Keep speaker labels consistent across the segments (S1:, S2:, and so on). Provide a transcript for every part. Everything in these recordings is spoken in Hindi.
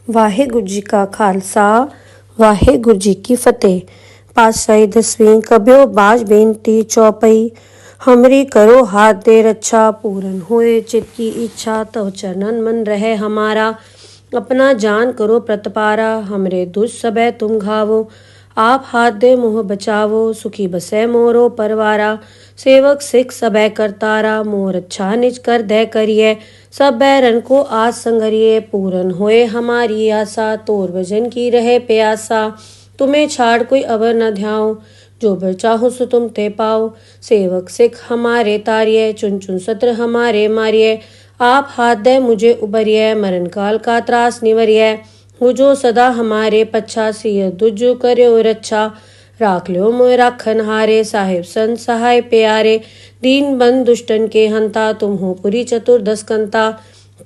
S1: ਵਾਹਿਗੁਰੂ ਜੀ ਕਾ ਖਾਲਸਾ ਵਾਹਿਗੁਰੂ ਜੀ ਕੀ ਫਤਿਹ। ਪਾਤਸ਼ਾਹੀ ਦਸਵੀਂ ਕਬਿਓ ਬਾਜ ਬੇਨਤੀ ਚੌਪਈ। हमरी करो हाथ दे रक्षा, पूरन होए चित की इच्छा, तव चरणन मन रहे हमारा। अपना जान करो प्रतपारा, हमरे दुष्ट सबे तुम घावो। आप हाथ दे मुँह बचावो, सुखी बसे मोरो परवारा। सेवक सिख सबे करतारा, मोर अच्छा निज कर दे करिए। सब बैरन को आज संगरिए, पूरन होए हमारी आशा। तोर भजन की रहे प्यासा, तुम्हें छाड़ कोई अवर न ध्याओ। जो बर चाहो सो तुम ते पाओ। सेवक सिख हमारे तारिये, चुन चुन सत्र हमारे मारिये। आप हाथ दे मुझे उबरिये, मरण काल का त्रास निवरिये। हो जो सदा हमारे पच्छा, सिय दुजो कर्यो रक्षा। राख लो मोय राखन हारे, साहिब संत सहाय प्यारे। दीन बंद दुष्टन के हंता, तुम हो पुरी चतुर्दश कंता।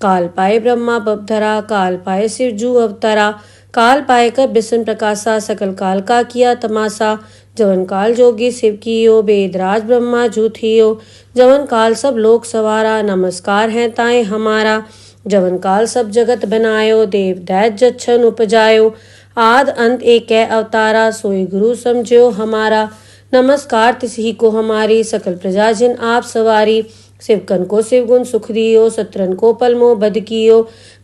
S1: काल पाए ब्रह्मा बपधरा, काल पाए शिव जू अवतरा। काल पाए कर बिसन प्रकाशा, सकल काल का किया तमाशा। जवन काल जोगी शिव कियो, वेदराज ब्रह्मा जू थियो। जवन काल सब लोक सवारा, नमस्कार है ताए हमारा। जवन काल सब जगत बनायो, देव दैत जच्छन उपजायो। आद अंत एक अवतारा, सोई गुरु समझो हमारा। नमस्कार तिसही को हमारी, सकल प्रजा जिन आप सवारी। शिवकन को शिव गुण सुख दियो, सत्रन को पलमो बद कियो।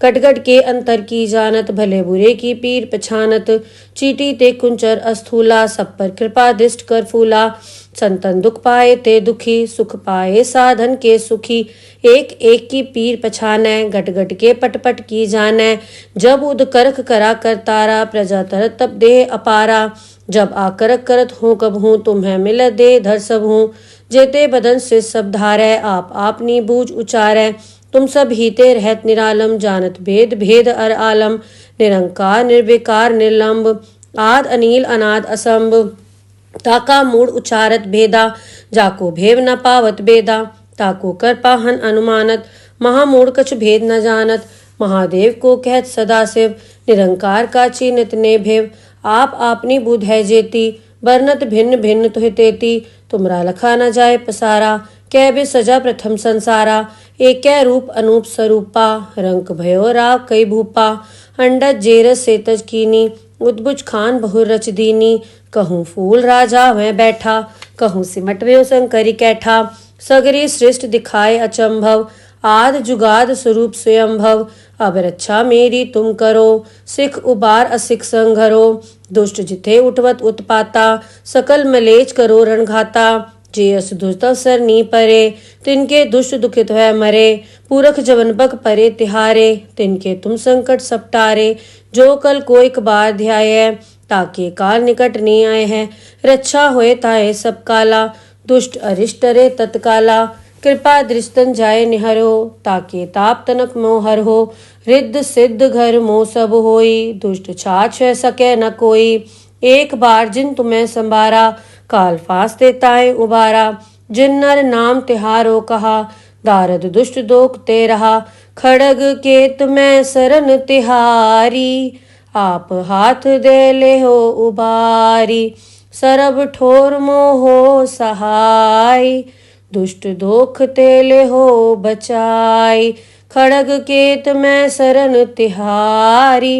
S1: कटगट के अंतर की जानत, भले बुरे की पीर पछानत। चीटी ते कुंचर अस्थूला, सब पर कृपा दृष्ट कर फूला। संतन दुख पाए ते दुखी, सुख पाए साधन के सुखी। एक एक की पीर पछानै, गट गट के पट पट की जानै। जब उद करख करा करतारा, प्रजा तरत तब देह अपारा। जब आकरक करत हूँ कब हूँ, तुम्हें मिल दे धर सब हूँ। जेते बदन से सब धारै, आप आपनी बूझ उचारै। तुम सब हीते रहत निरालम, जानत भेद भेद अर आलम। निरंकार निर्विकार निर्लंब, आद अनील अनाद असंभ। ताका मूड उचारत भेदा, जाको भेव न पावत बेदा। ताको कर पाहन अनुमानत, महामूड कछ भेद न जानत। महादेव को कहत सदा शिव, निरंकार का चीनत ने भेव। आप आपनी बुध है जेती, बरनत भिन्न भिन्न तुहि तेती। तुमरा लखा न जाए पसारा, कै बे सजा प्रथम संसारा। एक रूप अनूप स्वरूपा, रंक भयो राव कई भूपा। अंडज जेरस सेतज कीनी, उद्भुज खान बहुर रच दीनी। कहूँ फूल राजा वह बैठा, कहूँ सिमट व्यो शंकरी कैठा। सगरी सृष्ट दिखाए अचंभव, आद जुगाद स्वरूप स्वयंभव। अब रक्षा मेरी तुम करो, सिख उबार असिख संघरो। दुष्ट जिथे उठवत उत्पाता, सकल मलेच करो रणघाता। जे अस दुष्ट अवसर नी परे, तिनके दुष्ट दुखित है मरे। पूरख जवन बक परे तिहारे, तिनके तुम संकट सपटारे। जो कल को एक बार ध्याय, ताके काल निकट नहीं आए हैं। रक्षा होए ताए सब काला, दुष्ट अरिष्ट रे तत्काला। कृपा दृष्टन जाय निहरो, ताके ताप तनक मोहर हो। रिद्ध सिद्ध घर मोह सब होई, दुष्ट छाछ सके न कोई। एक बार जिन तुम्हें संभारा, काल फास देताए उबारा। जिन नर नाम तिहारो कहा, दारद दुष्ट दोख ते रहा। खड़ग केत में सरन तिहारी, आप हाथ दे ले हो उबारी। सरब ठोर मोहो सहाय, दुष्ट दोख तेले हो बचाई। खड़ग केत में सरन तिहारी,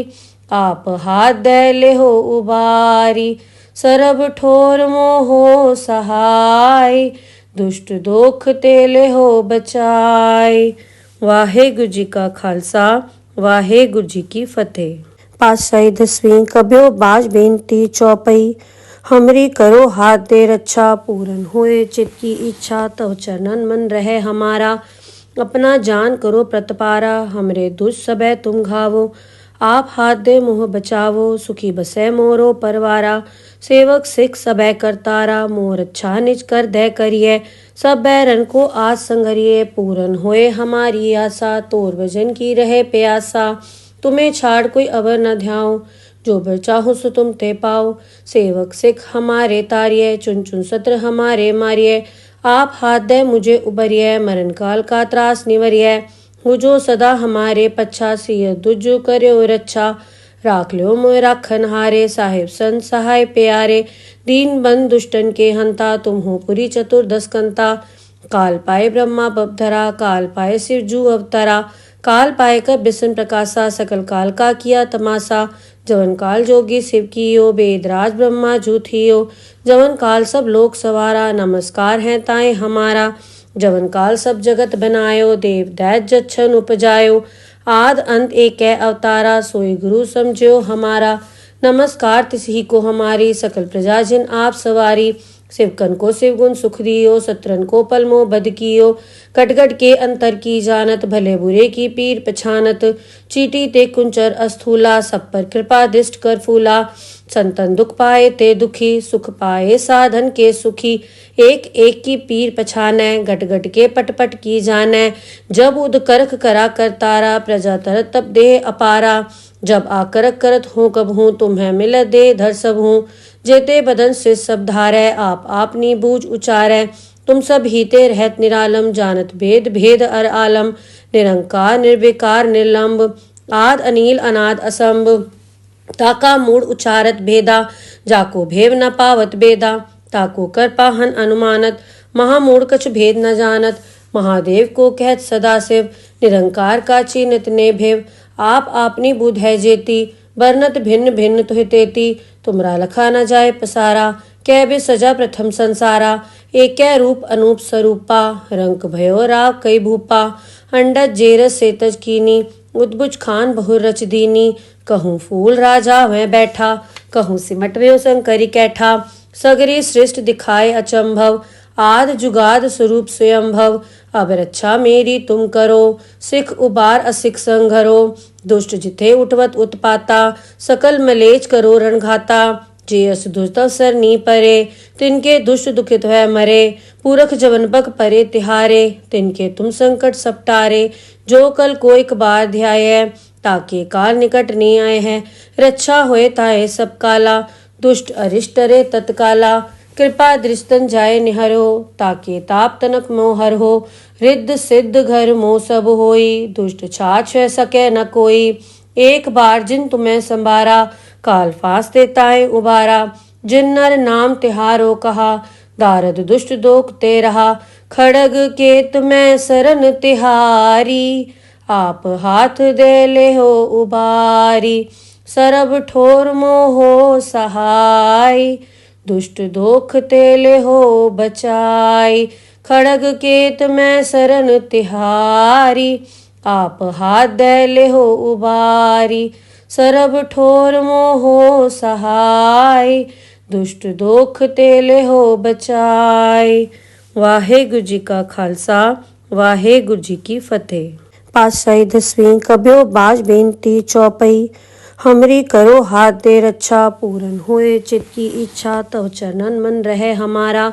S1: आप हाथ दे ले हो उबारी। सरब ठोर मोहो सहाय, दुष्ट दोख तेले हो बचाई। वाहेगुरु जी का खालसा वाहेगुरु जी की फतेह। पातशाही दसवीं कबियो बाज बेनती चौपई। हमरी करो हाथ दे रक्षा, पूरन होए चित की इच्छा। तव चरणन मन रहे हमारा। अपना जान करो प्रतपारा, हमरे दुष्ट सबे तुम घावो। आप हाथ दे मुँह बचावो, सुखी बसे मोरो परवारा। सेवक सिख सबे करतारा, मोर अच्छा निज कर दे करिए। सब बैरन को आज संगरिए, पूरन होए हमारी आशा। तोर भजन की रहे प्यासा, तुम्हें छाड़ कोई अवर न ध्याओ। जो बर चाहो सो तुम ते पाओ। सेवक सिख हमारे तारिये, चुन चुन सत्र हमारे मारिये। आप हाथ दे मुझे उबरिये, मरण काल का त्रास निवरिये। हो जो सदा हमारे पच्छा, सिय दुजो कर्यो रक्षा। राख लो मोय राखन हारे, साहिब संत सहाय प्यारे। दीन बंद दुष्टन के हंता, तुम हो पुरी चतुर्दश कंता। काल पाए ब्रह्मा बपधरा, काल पाए शिव जू अवतरा। काल पाए कर बिसन प्रकाशा सकल काल का किया तमाशा। जवन काल जोगी शिव कियो वेदराज ब्रह्मा जूथियो। जवन काल सब लोक सवारा नमस्कार है ताए हमारा। जवन काल सब जगत बनायो देव दैत जच्छन उपजायो। आद अंत एक अवतारा सोई गुरु समझो हमारा। नमस्कार तिसही को हमारी सकल प्रजा जिन आप सवारी। शिवकन को शिवगुण सुख दियो सत्रन को पलमो बद कियो। कटगट के अंतर की जानत भले बुरे की पीर पछानत। चीटी ते कुंचर अस्थूला सब पर कृपा दिष्ट कर फूला। संतन दुख पाए ते दुखी सुख पाए साधन के सुखी। एक एक की पीर पछानै गट गट के पट पट की जानै। जब उद करख करा कर तारा प्रजा तरत तब देह अपारा। जब आकरक करत हूँ कब हूँ तुम्हें मिल दे धर सब हूँ। जेते बदन से सब धारै आप आपनी बूझ उचारै। तुम सब हीते रहत निरालम जानत भेद भेद अर आलम। निरंकार निर्विकार निर्लंब आद अनील अनाद असंभ। ताका मूड उचारत भेदा जाको भेव न पावत बेदा। ताको कर पाहन अनुमानत महामूढ़ कछ भेद न जानत। महादेव को कहत सदाशिव निरंकार का चीनत ने भेव। आप आपनी बुध है जेती बरनत भिन्न भिन्न तुहि तेती। तुमरा लखा न जाए पसारा कै बे सजा प्रथम संसारा। एक रूप अनूप स्वरूपा रंक भयो राव कई भूपा। अंडज जेरस सेतज कीनी उद्भुज खान बहु रच दीनी। कहूँ फूल राजा वह बैठा कहूँ सिमट व्यो शंकरी कैठा। सगरी सृष्ट दिखाए अचंभव आद जुगाद स्वरूप स्वयंभव। अब रक्षा मेरी तुम करो सिख उबार असिख संघरो। दुष्ट जिथे उठवत उत्पाता सकल मलेच करो रणघाता। जे अस दुष्ट अवसर नी परे तिनके दुष्ट दुखित है मरे। पूरख जवन बग परे तिहारे तिनके तुम संकट सपटारे। जो कल कोई बार ध्याय ताके काल निकट नहीं आए हैं। रक्षा होए ताए सब काला दुष्ट अरिष्ट रे तत्काला। कृपा दृष्टन जाए निहरो ताके ताप तनक मोहर हो। रिद्ध सिद्ध घर मोह सब होई दुष्ट छाछ सके न कोई। एक बार जिन तुम्हें संभारा काल फास देताए उबारा। जिन नर नाम तिहारो कहा दारद दुष्ट दोख ते रहा। खड़ग केत में सरन तिहारी आप हाथ दे ले हो उबारी। सरब ठोर मोहो सहाय दुष्ट दोख तेले हो बचाई। खड़ग केत में सरन तिहारी आप हाथ दे ले हो उबारी। सरब ठोर मोहो सहाय दुष्ट दोख तेले हो बचाई। वाहेगुरु जी का खालसा वाहेगुरु जी की फतेह। पातशाही दसवीं कब्यो बाज बेनती चौपई। हमरी करो हाथ दे रक्षा पूरन होए चित की इच्छा। तव चरणन मन रहे हमारा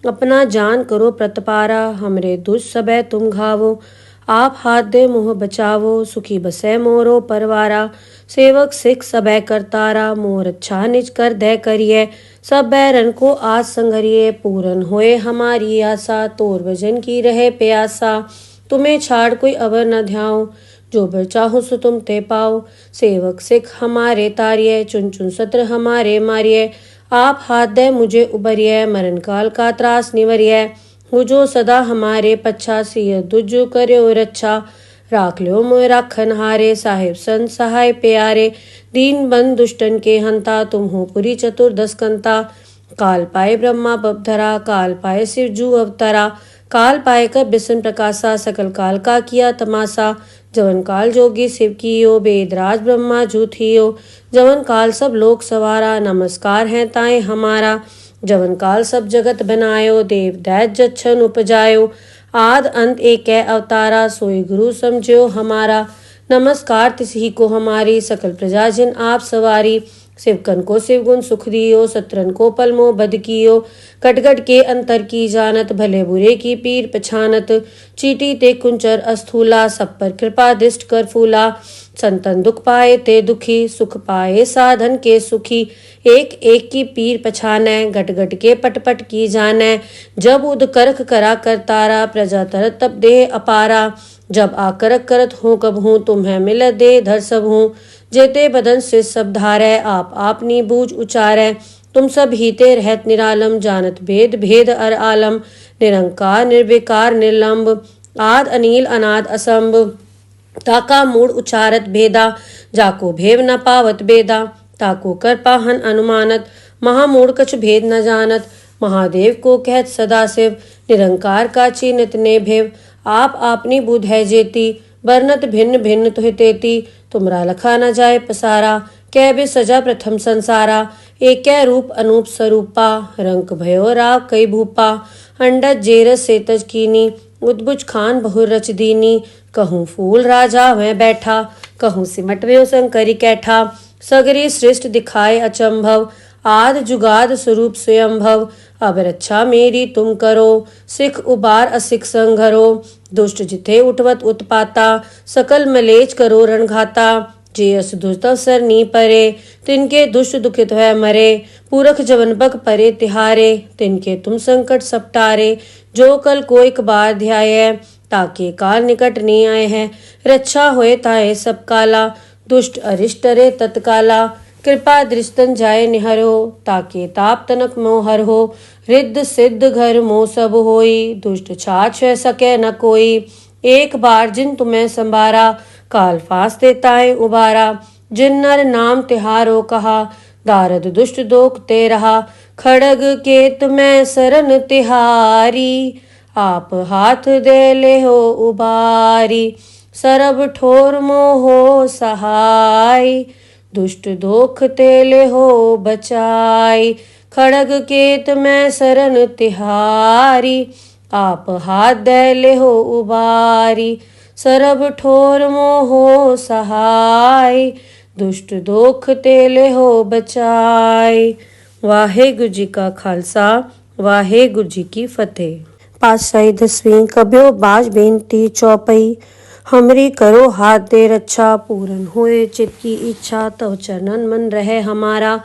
S1: अपना जान करो प्रतपारा। हमरे दुष्ट सबे तुम घावो आप हाथ दे मोह बचावो। सुखी बसे मोरो परवारा सेवक सिख सबे करतारा। मोर अच्छा निज कर दे करिए सब बैरन को आज संघरिए। पूरन होए हमारी आशा तोर भजन की रहे प्यासा। तुम्हें छाड़ कोई अवर न ध्याओ जो बर चाहो सो तुम ते पाओ। सेवक सिख हमारे तारिये चुन चुन सत्र हमारे मारिये। आप हाथ दे मुझे उबरिये मरण काल का त्रास निवरिये। हो जो सदा हमारे पच्छा सिय दुजो कर्यो रक्षा। राख लो मोय राखन हारे साहिब संत सहाय प्यारे। दीन बंद दुष्टन के हंता तुम हो पुरी चतुर्दश कंता। काल पाए ब्रह्मा बपधरा काल पाए शिव जू अवतरा। काल पाए कर बिसन प्रकाशा सकल काल का किया तमाशा। जवन काल जोगी शिव कियो वेदराज ब्रह्मा जूथियो। जवन काल सब लोक सवारा नमस्कार है ताए हमारा। जवन काल सब जगत बनायो देव दैत जच्छन उपजायो। आद अंत एक अवतारा सोई गुरु समझो हमारा। नमस्कार तिसही को हमारी सकल प्रजा जिन आप सवारी। शिवकन को शिवगुण सुख दियो सत्रन को पलमो बद कियो। कटगट के अंतर की जानत भले बुरे की पीर पछानत। चीटी ते कुंचर अस्थूला सब पर कृपा दिष्ट कर फूला। संतन दुख पाए ते दुखी सुख पाए साधन के सुखी। एक एक की पीर पछानै गट गट के पट पट की जानै। जब उद करख करा कर तारा प्रजा तरत तब देह अपारा। जब आकरक करत हूँ कब हूँ तुम्हें मिल दे धर सब हूँ। जेते बदन से सब धारै आप आपनी बूझ उचारै। तुम सब हीते रहत निरालम जानत भेद भेद अर आलम। निरंकार निर्विकार निर्लंब आद अनील अनाद असंभ। ताका मूड उचारत भेदा, जाको भेव न पावत बेदा, ताको कर पाहन अनुमानत, महामूड कछ भेद न जानत, महादेव को कहत सदाशिव, निरंकार का चीनित ने भेव, आप आपनी बुध है जेती, बरनत भिन्न भिन्न तुहि तेती, तुमरा लखा न जाए पसारा, कै बे सजा प्रथम संसारा, एक रूप अनूप स्वरूपा, रंक भयो राव कई भूपा, अंडज जेरस सेतज कीनी, उद्भुज खान बहुर रच दीनी, कहूँ फूल राजा वह बैठा, कहूँ सिमटव्यो शंकरी कैठा, सगरी सृष्ट दिखाए अचंभव, आद जुगाद स्वरूप स्वयंभव, अब रक्षा मेरी तुम करो, सिख उबार असिख संघरो, दुष्ट जिथे उठवत उत्पाता, सकल मलेच करो रणघाता, जे अस दुष्टवसर नी परे, तिनके दुष्ट दुखित है मरे, पूरख जवन बक परे तिहारे, तिनके तुम संकट सपटारे, जो कल को एक बार ध्याय, ताके काल निकट नहीं आए हैं, रक्षा होए ताए सब काला, दुष्ट अरिष्ट रे तत्काला, कृपा दृष्टन जाए निहरो, ताके ताप तनक मोहर हो, रिद्ध सिद्ध घर मोह सब होई, दुष्ट छाछ सके न कोई, एक बार जिन तुम्हें संभारा, काल फास्ते ताए उबारा, जिन नर नाम तिहारो कहा, दारद दुष्ट दोख ते रहा, खड़ग केत में सरन तिहारी, आप हाथ दे ले हो उबारी, सरब ठोर मोहो सहाय, दुष्ट दोख तेले हो बचाई, खड़ग केत में सरन तिहारी, आप हाथ दे ले हो उबारी, सरब ठोर मोहो सहाय, दुष्ट दोख तेले हो बचाई। वाहेगुरु जी का खालसा, वाहेगुरु जी की फतेह। पातशाही दसवीं कब्यो बाज बेनती चौपई, हमरी करो हाथ दे रक्षा, पूरन होए चित की इच्छा, तव चरणन मन रहे हमारा,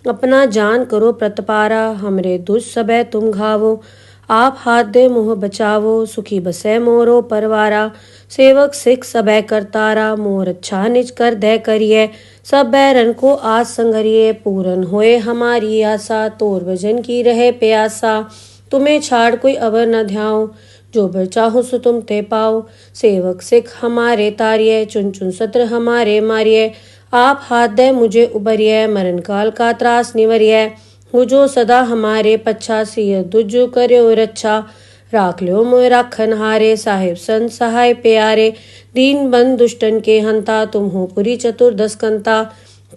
S1: अपना जान करो प्रतपारा, हमरे दुष्ट सबे तुम घावो, आप हाथ दे मुँह बचावो, सुखी बसे मोरो परवारा, सेवक सिख सबे करतारा, मोर अच्छा निज कर दे करिए, सब बैरन को आज संगरिए, पूरन होए हमारी आशा, तोर भजन की रहे प्यासा, तुम्हें छाड़ कोई अवर न ध्याओ, जो बर चाहो सो तुम ते पाओ, सेवक सिख हमारे तारिये, चुन चुन सत्र हमारे मारिये, आप हाथ दे मुझे उबरिये, मरण काल का त्रास निवरिये, हो जो सदा हमारे पच्छा, सिय दुजु कर्यो रक्षा, राख लो मोय राखन हारे, साहिब संत सहाय प्यारे, दीन बंद दुष्टन के हंता, तुम हो पुरी चतुर्दश कंता,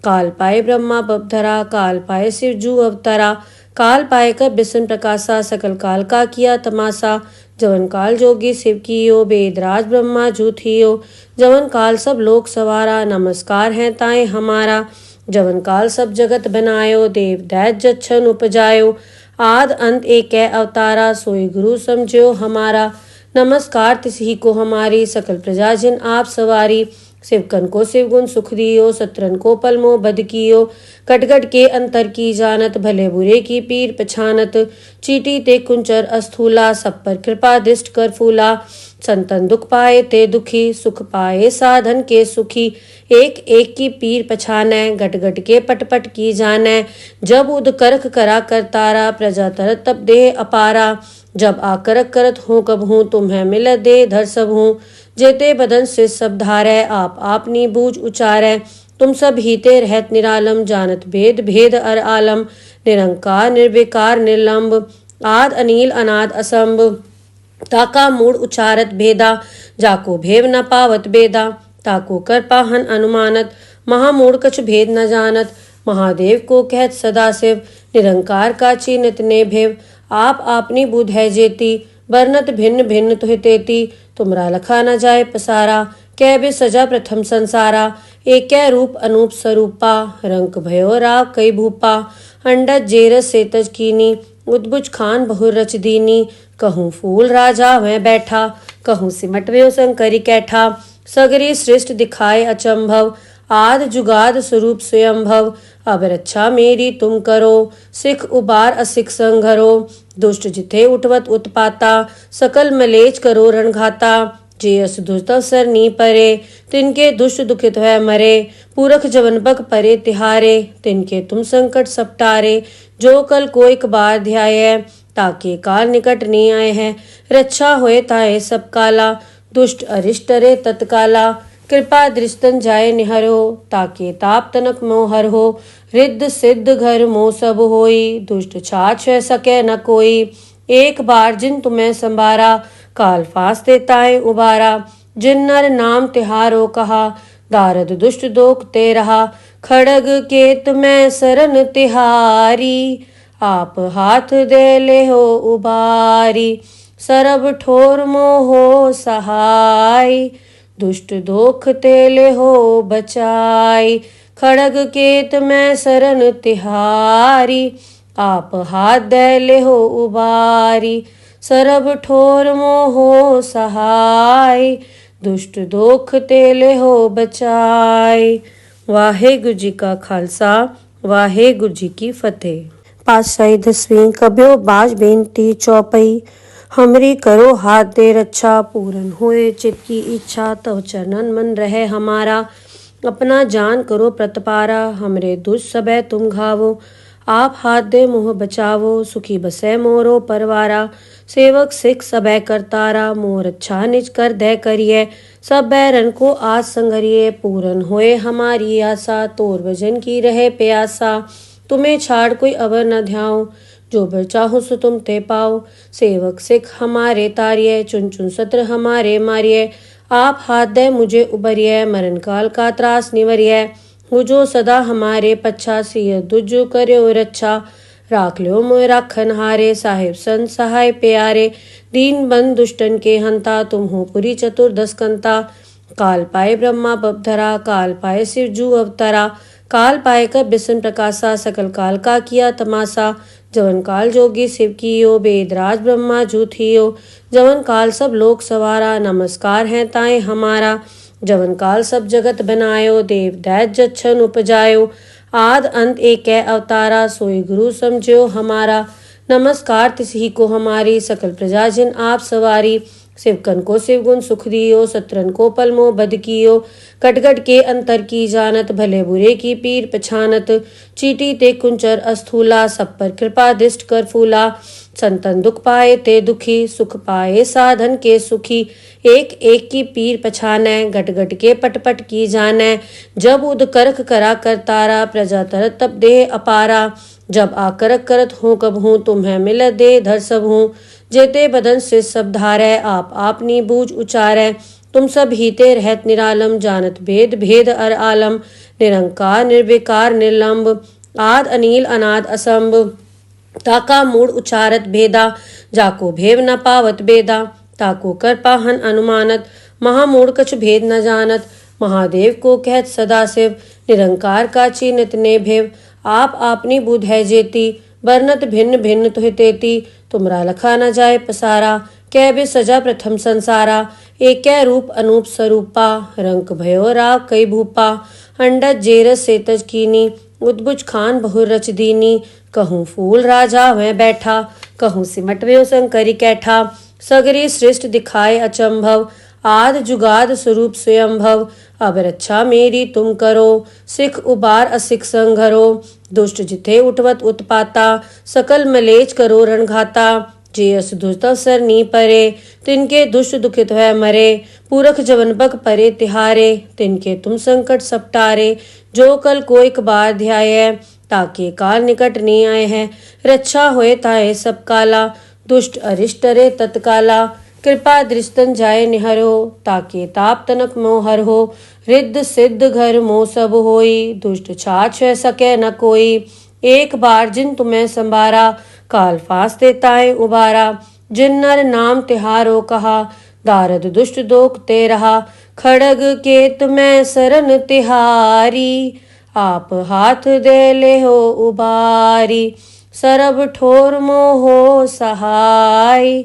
S1: काल पाए ब्रह्मा बपधरा, काल पाए शिव जू अवतरा, काल पाए कर बिसन प्रकाशा, सकल काल का किया तमाशा, जवन काल जोगी शिव कियो, बेदराज ब्रह्मा जूथियो, जवन काल सब लोक सवारा, नमस्कार है ताए हमारा, जवन काल सब जगत बनायो, देव दैत जच्छन उपजायो, आद अंत एक अवतारा, सोई गुरु समझो हमारा, नमस्कार तिसही को हमारी, सकल प्रजा जिन आप सवारी, शिवकन को शिवगुण सुख दियो, सत्रन को पलमो बद कियो, कटगट के अंतर की जानत, भले बुरे की पीर पछानत, चीटी ते कुंचर अस्थूला, सब पर कृपा दृष्ट कर फूला, संतन दुख पाए ते दुखी, सुख पाए साधन के सुखी, एक एक की पीर पछाने, गट गट के पट पट की जाने, जब उद करख करा कर तारा, प्रजा तरत तब देह अपारा, जब आकरक करत हूँ कब हूँ, तुम्हें मिल दे धर सब हूँ, जेते बदन से सब धारै, आप आपनी बूझ उचारै, तुम सब हीते रहत निरालम, जानत भेद भेद अर आलम, निरंकार निर्विकार निर्लंब, आद अनील अनाद असंभ, ताका मूड उचारत भेदा, जाको भेव न पावत बेदा, ताको कर पाहन अनुमानत, महामूड कछ भेद न जानत, महादेव को कहत सदाशिव, निरंकार का चीनित ने भेव, आप आपनी बुध है जेती, बरनत भिन्न भिन्न तुहि तेती, तुमरा लखा न जाए पसारा, कै बे सजा प्रथम संसारा, एक रूप अनूप स्वरूपा, रंक भयो राव कई भूपा, अंडज जेरस सेतज कीनी, उद्भुज खान बहुर रच दीनी, कहूँ फूल राजा वह बैठा, कहूँ सिमटव्यो शंकरी कैठा, सगरी सृष्ट दिखाए अचंभव, आद जुगाद स्वरूप स्वयंभव, अब रक्षा मेरी तुम करो, सिख उबार असिख संघरो, दुष्ट जिथे उठवत उत्पाता, सकल मलेच करो रणघाता, जे अस दुष्टवसर नी परे, तिनके दुष्ट दुखित है मरे, पूरख जवन बक परे तिहारे, तिनके तुम संकट सपटारे, जो कल को एक बार ध्याय, ताके काल निकट नहीं आए हैं, रक्षा होए ताए सब काला, दुष्ट अरिष्ट रे तत्काला, कृपा दृष्टन जाय निहरो, ताके ताप तनक मोहर हो। रिद्ध सिद्ध घर मोह सब होई, दुष्ट छाछ सके न कोई। एक बार जिन तुम्हें संभारा, काल फास्ते ताए उबारा। जिन नर नाम तिहारो कहा, दारद दुष्ट दोख ते रहा। खड़ग केत में सरन तिहारी, आप हाथ दे ले हो उबारी। सरब ठोर मोहो सहाय, दुष्ट दोख तेले हो बचाई। खड़ग केत में सरन तिहारी, आप हाथ दे ले हो उबारी। सरब ठोर मोहो सहाय, दुष्ट दोख तेले हो बचाई। वाहेगुरु जी का खालसा, वाहेगुरु जी की फतेह। पातशाही 10वीं कब्यो बाज बेनती चौपई। हमरी करो हाथ दे रक्षा, पूरन होए चित की इच्छा। तव चरणन मन रहे हमारा, अपना जान करो प्रतपारा। हमरे दुष्ट सबे तुम घावो, आप हाथ दे मोह बचावो। सुखी बसे मोरो परवारा, सेवक सिख सबे करतारा। मोर अच्छा निज कर दे करिए, सब बैरन को आज संगरिए। पूरन होए हमारी आशा, तोर भजन की रहे प्यासा। तुम्हें छाड़ कोई अवर न ध्याओ, जो बर चाहो सो तुम ते पाओ। सेवक सिख हमारे तारिये, चुन चुन सत्र हमारे मारिये। आप हाथ दे मुझे उबरिये, मरण काल का त्रास निवरिये। हो जो सदा हमारे पच्छा, सिय दुजो कर्यो रक्षा। राख लो मोय राखन हारे, साहिब संत सहाय प्यारे। दीन बंद दुष्टन के हंता, तुम हो पुरी चतुर्दश कंता। काल पाए ब्रह्मा बपधरा, काल पाए शिव जू अवतरा। काल पाए कर बिसन प्रकाशा, सकल काल का किया तमाशा। जवन काल जोगी शिव कियो, वेदराज ब्रह्मा जू थियो। जवन काल सब लोक सवारा, नमस्कार है ताए हमारा। जवन काल सब जगत बनायो, देव दैत जच्छन उपजायो। आद अंत एक अवतारा, सोई गुरु समझो हमारा। नमस्कार तिसही को हमारी, सकल प्रजा जिन आप सवारी। शिवकन को शिव गुण सुख दियो, सत्रन को पलमो बद कियो। कटगट के अंतर की जानत, भले बुरे की पीर पछानत। चीटी ते कुंचर अस्थूला, सब पर कृपा दृष्ट कर फूला। संतन दुख पाए ते दुखी, सुख पाए साधन के सुखी। एक एक की पीर पछानै, गट गट के पट पट की जानै। जब उद करख करा करतारा, प्रजा तरत तब देह अपारा। जब आकरक करत हूँ कब हूँ, तुम्हें मिल दे धर सब हूँ। जेते बदन से सब धारै, आप आपनी बूझ उचारै। तुम सब हीते रहत निरालम, जानत भेद भेद अर आलम। निरंकार निर्विकार निर्लंब, आद अनील अनाद असंभ। ताका मूड उचारत भेदा, जाको भेव न पावत बेदा। ताको कर पाहन अनुमानत, महामूड कछ भेद न जानत। महादेव को कहत सदा शिव, निरंकार का चीनित ने भेव। आप आपनी बुध है जेती, बरनत भिन्न भिन्न तुह तेती। तुमरा लखा न जाए पसारा, कै बे सजा प्रथम संसारा। एक रूप अनूप स्वरूपा, रंक भयो राव कई भूपा। अंडज जेरस सेतज कीनी, उद्बुज खान बहुर रच दीनी। कहूँ फूल राजा वह बैठा, कहूँ सिमट व्यो शंकरी कैठा। सगरी सृष्ट दिखाए अचंभव, आद जुगाद स्वरूप स्वयंभव। अब रक्षा मेरी तुम करो, सिख उबार असिख संघरो। दुष्ट जिथे उठवत उत्पाता, सकल मलेच करो रणघाता। जे अस दुष्ट अवसर नी परे, तिनके दुष्ट दुखित है मरे। पूरख जवन बक परे तिहारे, तिनके तुम संकट सपटारे। जो कल को एक बार ध्याय, ताके काल निकट नी आए है। रक्षा होए ताए सब काला, दुष्ट अरिष्ट रे तत्काला। कृपा दृष्टन जाय निहरो, ताके ताप तनक मोहर हो। रिद्ध सिद्ध घर मोह सब होई, दुष्ट छाछ सके न कोई। एक बार जिन तुम्हें संभारा, काल फास्ते ताए उबारा। जिन नर नाम तिहारो कहा, दारद दुष्ट दोख ते रहा। खड़ग केत में सरन तिहारी, आप हाथ दे ले हो उबारी। सरब ठोर मोहो सहाय,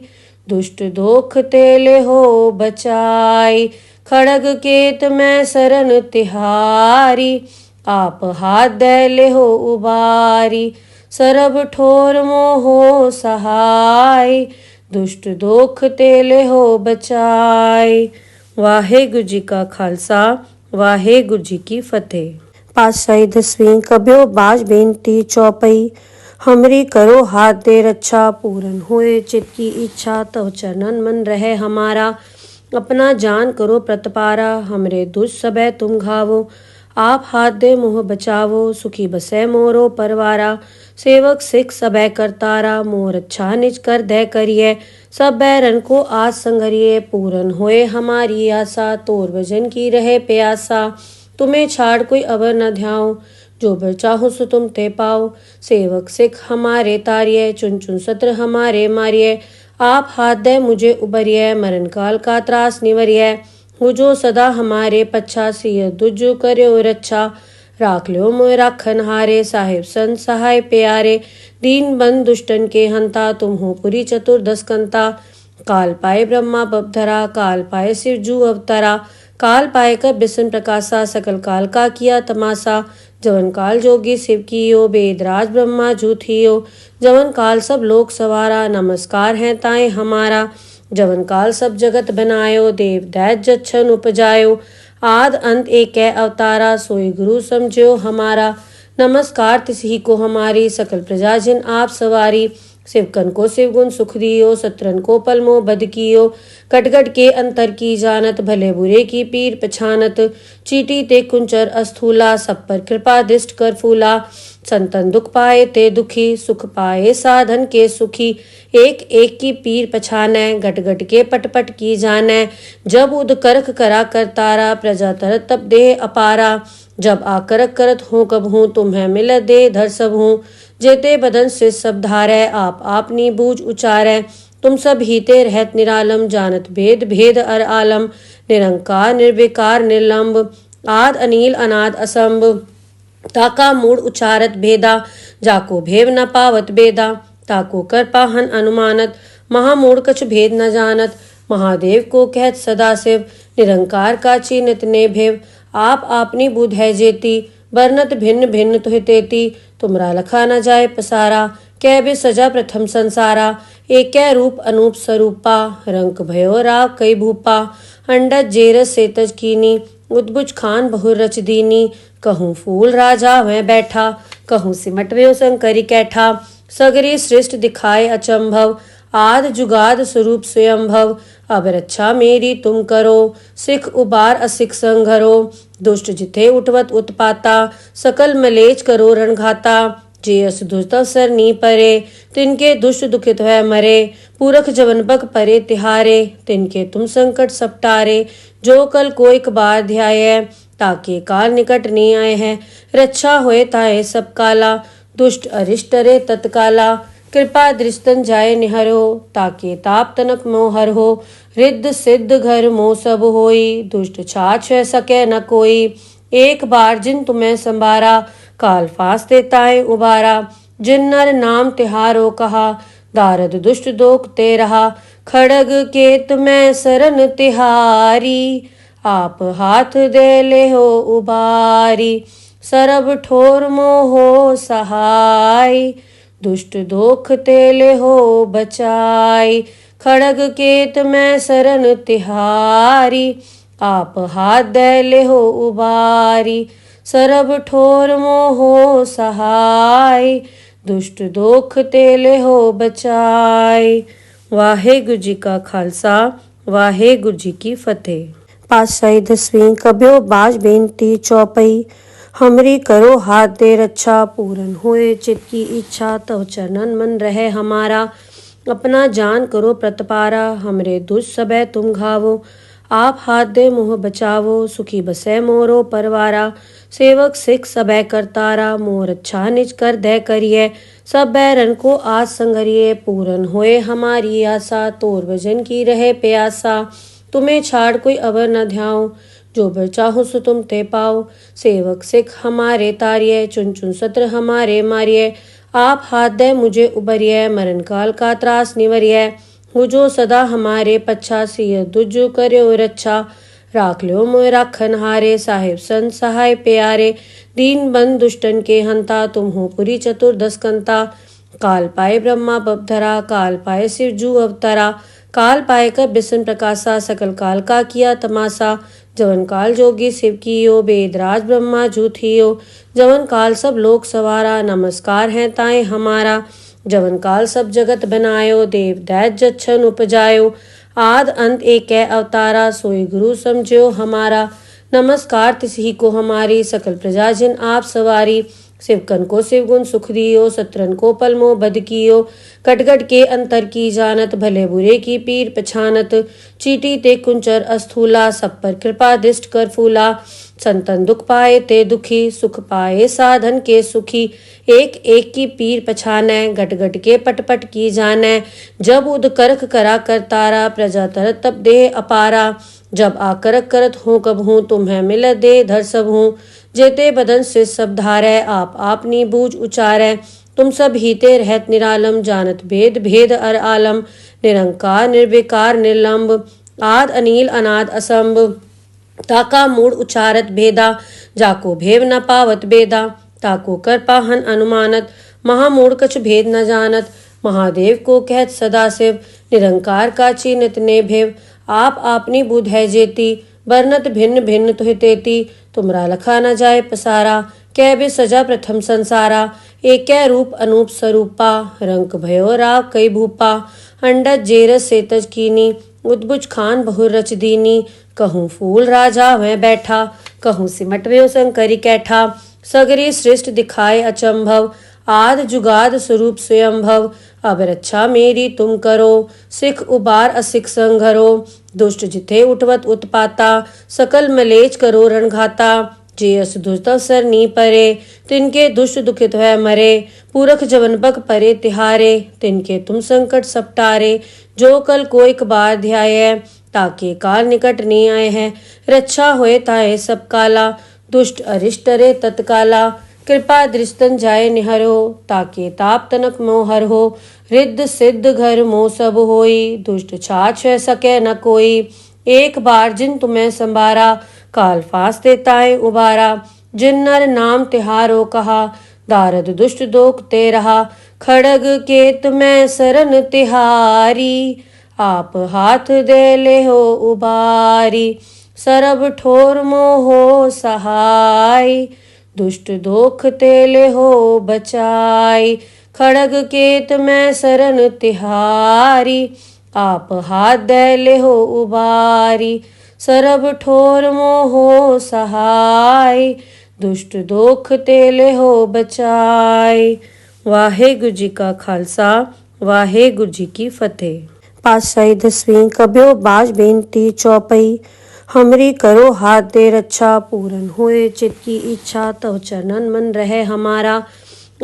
S1: दुष्ट दोख तेले हो बचाई। खड़ग केत में सरन तिहारी, आप हाथ दे ले हो उबारी। सरब ठोर मोहो सहाय, दुष्ट दोख तेले हो बचाई। वाहेगुरु जी का खालसा, वाहेगुरु जी की फतेह। पातशाही 10वीं कब्यो बाज बेनती चौपई। हमरी करो हाथ दे रक्षा, पूरन होए चित की इच्छा। तव चरणन मन रहे हमारा, अपना जान करो प्रतपारा, हमरे दुष्ट सबे तुम घावो। आप हाथ दे मुँह बचावो, सुखी बसै मोरो परवारा। सेवक सिख सबे करतारा, मोर अच्छा निज कर दे करिए। सब बैरन को आज संगरिए, पूरन होए हमारी आशा। तोर भजन की रहे प्यासा, तुम्हें छाड़ कोई अवर न ध्याओ। जो बर चाहो सो तुम ते पाओ। सेवक सिख हमारे तारिये, चुन चुन सत्र हमारे मारिये। आप हाथ दे मुझे उबरिये, मरण काल का त्रास निवरिये। हो जो सदा हमारे पच्छा, सिय दुजु कर्यो रक्षा। राख लो मोय राखन हारे, साहिब संत सहाय प्यारे। दीन बंद दुष्टन के हंता, तुम हो पुरी चतुर्दश कंता। काल पाए ब्रह्मा बपधरा, काल पाए शिव जू अवतरा। काल पाए कर बिसन प्रकाशा, सकल काल का किया तमाशा। जवन काल जोगी शिव कियो, वेदराज ब्रह्मा जू थियो। जवन काल सब लोक सवारा, नमस्कार है ताए हमारा। जवन काल सब जगत बनायो, देव दैत जच्छन उपजायो। आद अंत एक अवतारा, सोई गुरु समझो हमारा। नमस्कार तिसही को हमारी, सकल प्रजा जिन आप सवारी। शिवकन को शिवगुण सुख दियो, सत्रन को पलमो बद कियो। कटगट के अंतर की जानत, भले बुरे की पीर पछानत। चीटी ते कुंचर अस्थूला, सब पर कृपा दृष्ट कर फूला। संतन दुख पाए ते दुखी, सुख पाए साधन के सुखी। एक एक की पीर पछानै, गट गट के पट पट की जानै। जब उद करख करा करतारा, प्रजा तरत तब देह अपारा। जब आकरक करत हूँ कब हूँ, तुम्हें मिल दे धर सब हूँ। जेते बदन से सब धारै, आप आपनी बूझ उचारै। तुम सब हीते रहत निरालम, जानत भेद भेद अर आलम। निरंकार निर्विकार निर्लंब, आद अनील अनाद असंभ। ताका मूड उचारत भेदा, जाको भेव न पावत बेदा। ताको कर पाहन अनुमानत, महामूढ़ कछ भेद न जानत। महादेव को कहत सदाशिव, निरंकार का चिन्हत ने भेव। आप आपनी बुध है जेती, बरनत भिन्न भिन्न तुहि तेती। तुमरा लखा न जाए पसारा, कै बे सजा प्रथम संसारा। एक रूप अनूप स्वरूपा, रंक भयो राव कई भूपा। अंडज जेरस सेतज कीनी, उद्भुज खान बहुर रच दीनी। कहूँ फूल राजा वह बैठा, कहूँ सिमट व्यो शंकरी कैठा। सगरी सृष्ट दिखाए अचंभव, आद जुगाद स्वरूप स्वयंभव। अब रक्षा मेरी तुम करो, सिख उबार असिख संघरो। दुष्ट जिथे उठवत उत्पाता, सकल मलेच करो रणघाता। जे अस दुष्ट अवसर नी परे, तिनके दुष्ट दुखित है मरे। पूरख जवन बग परे तिहारे, तिनके तुम संकट सपटारे। जो कल को एक बार ध्याय, ताके काल निकट नहीं आए हैं। रक्षा होए ताए सब काला, दुष्ट अरिष्ट रे तत्काला। कृपा दृष्टन जाय निहरो, ताके ताप तनक मोहर हो। रिद्ध सिद्ध घर मोह सब होई, दुष्ट छाछ सके न कोई। एक बार जिन तुम्हें संभारा, काल फांस देताए उबारा। जिन नर नाम तिहारो कहा, दारद दुष्ट दोख ते रहा। खड़ग केत में सरन तिहारी, आप हाथ दे ले हो उबारी। सरब ठोर मोहो सहाय, दुष्ट दोख तेले हो बचाई। खड़ग केत में सरन तिहारी, आप हाथ दे ले हो उबारी। सरब ठोर मोहो सहाय, दुष्ट दोख तेले हो बचाई। वाहेगुरु जी का खालसा, वाहेगुरु जी की फतेह। पातशाही 10वीं कब्यो बाज बेनती चौपई। हमरी करो हाथ दे रक्षा, पूरन होए चित की इच्छा। तव चरणन मन रहे हमारा, अपना जान करो प्रतपारा। हमरे दुष्ट सबे तुम घावो, आप हाथ दे मुँह बचावो। सुखी बसै मोरो परवारा, सेवक सिख सबे करतारा। मोर अच्छा निज कर दे करिए, सब बैरन को आज संगरिए। पूरन होए हमारी आशा, तोर भजन की रहे प्यासा। तुम्हें छाड़ कोई अवर न ध्याओ, जो बर चाहो सो तुम ते पाओ। सेवक सिख हमारे तारिये, चुन चुन सत्र हमारे मारिये। आप हाथ दे मुझे उबरिये, मरण काल का त्रास निवरिये। हो जो सदा हमारे पच्छा, सिय दुजु कर्यो रक्षा। राख लो मोय राखन हारे, साहिब संत सहाय प्यारे। दीन बंद दुष्टन के हंता, तुम हो पुरी चतुर्दश कंता। काल पाए ब्रह्मा बपधरा, काल पाए शिव जू अवतरा। काल पाए कर बिसन प्रकाशा, सकल काल का किया तमाशा। जवन काल जोगी शिव कियो, वेदराज ब्रह्मा जू थियो। जवन काल सब लोक सवारा, नमस्कार है ताए हमारा। जवन काल सब जगत बनायो, देव दैत जच्छन उपजायो। आद अंत एक अवतारा, सोई गुरु समझो हमारा। नमस्कार तिसही को हमारी, सकल प्रजा जिन आप सवारी। शिवकन को शिवगुण सुख दियो, सत्रन को पलमो बद कियो। कटगट के अंतर की जानत, भले बुरे की पीर पछानत। चीटी ते कुंचर अस्थूला, सब पर कृपा दिष्ट कर फूला। संतन दुख पाए ते दुखी, सुख पाए साधन के सुखी। एक एक की पीर पछानै, गट गट के पट पट की जानै। जब उद करख करा कर तारा, प्रजा तरत तब देह अपारा। जब आकरक करत हूँ कब हूँ, तुम्हें मिल दे धर सब हूँ। जेते बदन से सब धारै, आप आपनी बूझ उचारै। तुम सब हीते रहत निरालम, जानत भेद भेद अर आलम। निरंकार निर्विकार निर्लंब, आद अनील अनाद असंभ। ताका मूड उचारत भेदा, जाको भेव न पावत बेदा। ताको कर पाहन अनुमानत, महामूढ़ कछ भेद न जानत। महादेव को कहत सदा शिव, निरंकार का चीनित ने भेव। आप आपनी बुध है जेती, बरनत भिन्न भिन्न तुहि तेती। तुमरा लखा न जाए पसारा, कै बे सजा प्रथम संसारा। एक रूप अनूप स्वरूपा, रंक भयो राव कई भूपा। अंडज जेरस सेतज कीनी, उद्भुज खान बहु रच दीनी। कहूँ फूल राजा मैं बैठा, कहूँ सिमट व्यो शंकरी कैठा। सगरी सृष्ट दिखाए अचंभव, आद जुगाद स्वरूप स्वयंभव। अब रक्षा मेरी तुम करो, सिख उबार असिख संघरो। दुष्ट जिथे उठवत उत्पाता, सकल मलेच करो रणघाता। जे अस दुष्ट अवसर नी परे, तिनके दुष्ट दुखित है मरे। पूरख जवन बक परे तिहारे, तिनके तुम संकट सपटारे। जो कल को एक बार ध्याय, ताके काल निकट नहीं आए हैं। रक्षा होए ताए सब काला, दुष्ट अरिष्ट रे तत्काला। कृपा दृष्टन जाए निहरो, ताके ताप तनक मोहर हो। रिद्ध सिद्ध घर मोह सब होई, दुष्ट छाछ है सके न कोई। एक बार जिन तुम्हें संभारा, काल फास देताए उबारा। जिन नर नाम तिहारो कहा, दारद दुष्ट दोख ते रहा। खड़ग केत में सरन तिहारी, आप हाथ दे ले हो उबारी। सरब ठोर मोहो सहाय, दुष्ट दोख तेले हो बचाई। खड़ग केत में सरन तिहारी, आप हाथ दे ले हो उबारी। सरब ठोर मोहो सहाय, दुष्ट दोख तेले हो बचाई। वाहेगुरु जी का खालसा, वाहेगुरु जी की फतेह। पातशाही दसवीं कब्यो बाज बेनती चौपई। हमरी करो हाथ दे रक्षा, पूरन होए चित की इच्छा। तव चरणन मन रहे हमारा,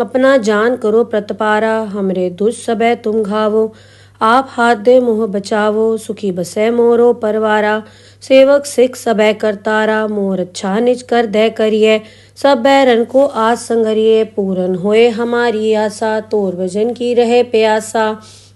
S1: अपना जान करो प्रतपारा। हमरे दुष्ट सबे तुम घावो, आप हाथ दे मोह बचावो। सुखी बसे मोरो परवारा, सेवक सिख सबे करतारा। मोर अच्छा निज कर दे करिए, सब बैरन को आज संघरिए। पूरन होए हमारी आशा, तोर भजन की रहे प्यासा।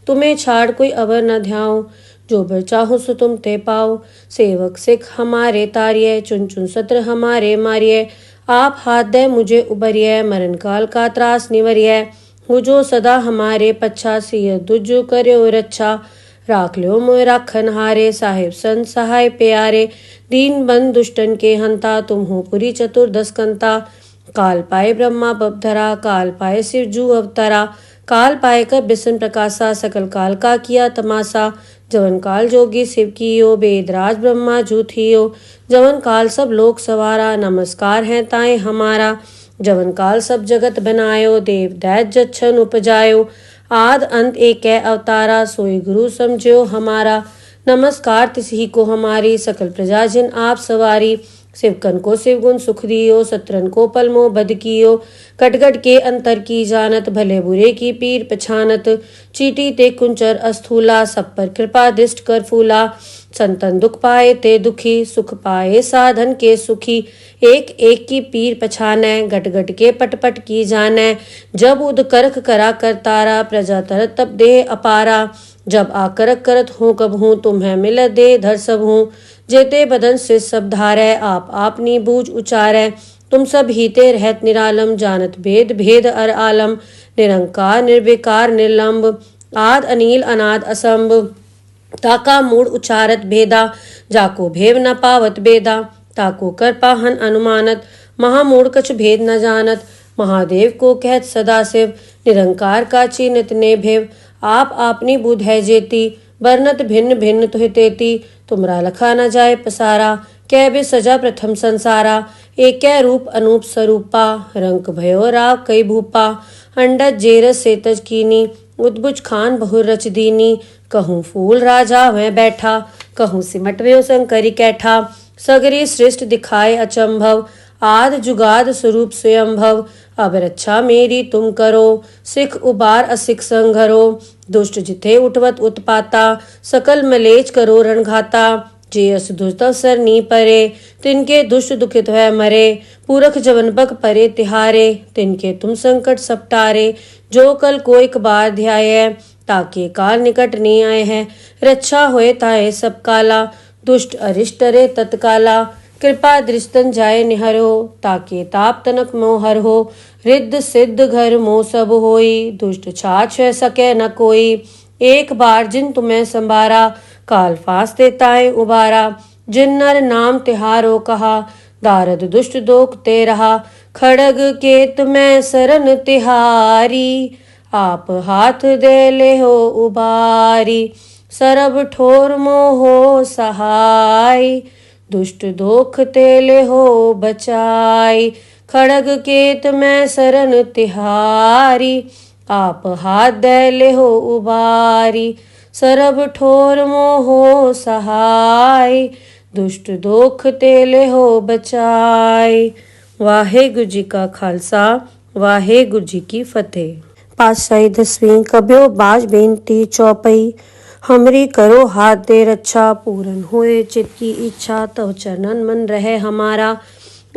S1: तुम्हें छाड़ कोई अवर न ध्याओ, जो बर चाहो सो तुम ते पाओ। सेवक सिख हमारे तारिये, चुन चुन सत्र हमारे मारिये। आप हाथ दे मुझे उबरिये, मरण काल का त्रास निवरिये। हो जो सदा हमारे पच्छा, सिय दुजो कर्यो रक्षा। राख लो मोय राखन हारे, साहिब संत सहाय प्यारे। दीन बंद दुष्टन के हंता, तुम हो पुरी चतुर्दश कंता। काल पाए ब्रह्मा बपधरा, काल पाए शिव जू अवतरा। काल पाए कर बिसन प्रकाशा, सकल काल का किया तमाशा। जवन काल जोगी शिव कियो, वेदराज ब्रह्मा जू थियो। जवन काल सब लोक सवारा, नमस्कार है ताए हमारा। जवन काल सब जगत बनायो, देव दैत जच्छन उपजायो। आद अंत एक अवतारा, सोई गुरु समझो हमारा। नमस्कार तिसही को हमारी, सकल प्रजा जिन आप सवारी। शिवकन को शिवगुण सुख दियो, सत्रन को पलमो बद कियो। कटगट के अंतर की जानत, भले बुरे की पीर पछानत। चीटी ते कुंचर अस्थूला, सब पर कृपा दिष्ट कर फूला। संतन दुख पाए ते दुखी, सुख पाए साधन के सुखी। एक एक की पीर पछानै, गट गट के पट पट की जानै। जब उद करख करा कर तारा, प्रजा तरत तब देह अपारा। जब आकरक करत हूँ कब हूँ, तुम्हें मिल दे धर सब हूँ। जेते बदन से सब धारै, आप आपनी बूझ उचारै। तुम सब हीते रहत निरालम, जानत भेद भेद अर आलम। निरंकार निर्विकार निर्लंब, आद अनील अनाद असंभ। ताका मूड उचारत भेदा, जाको भेव न पावत बेदा। ताको कर पाहन अनुमानत, महामूढ़ कछ भेद न जानत। महादेव को कहत सदा शिव, निरंकार का चीनित ने भेव। आप आपनी बुध है जेती, बरनत भिन्न भिन्न तुहि तेती तुमरा लखा न जाए पसारा। कै बे सजा प्रथम संसारा एक रूप अनूप स्वरूपा। रंक भयो राव कई भूपा अंडज जेरस सेतज कीनी उद्भुज खान बहुर रच दीनी। कहूँ फूल राजा वह बैठा कहूँ सिमट व्यो शंकरी कैठा। सगरी सृष्ट दिखाए अचंभव आद जुगाद स्वरूप स्वयंभव। अब रक्षा मेरी तुम करो सिख उबार असिख संघरो। दुष्ट जिथे उठवत उत्पाता सकल मलेच करो रणघाता। जे अस दुष्टवसर नी परे तिनके दुष्ट दुखित है मरे। पूरख जवनबक परे तिहारे तिनके तुम संकट सपटारे। जो कल को एक बार ध्याय ताके काल निकट नहीं आए हैं। रक्षा होए ताए सब काला दुष्ट अरिष्ट रे तत्काला। कृपा दृष्टन जाय निहरो ताके ताप तनक मोहर हो। रिद्ध सिद्ध घर मोह सब होई दुष्ट छाछ सके न कोई। एक बार जिन तुम्हें संभारा काल फांसते ताए उबारा। जिन नर नाम तिहारो कहा दारद दुष्ट दोख ते रहा। खड़ग केत में सरन तिहारी आप हाथ दे ले हो उबारी। सरब ठोर मोहो सहाय दुष्ट दोख तेले हो बचाई। खड़ग केत में सरन तिहारी आप हाथ दे ले हो उबारी। सरब ठोर मोहो सहाय दुष्ट दोख तेले हो बचाई। वाहेगुरु जी का खालसा वाहेगुरु जी की फतेह। पातशाही दसवीं कब्यो बाज बेनती चौपई। हमरी करो हाथ दे रक्षा पूरन होए चित की इच्छा। तव चरणन मन रहे हमारा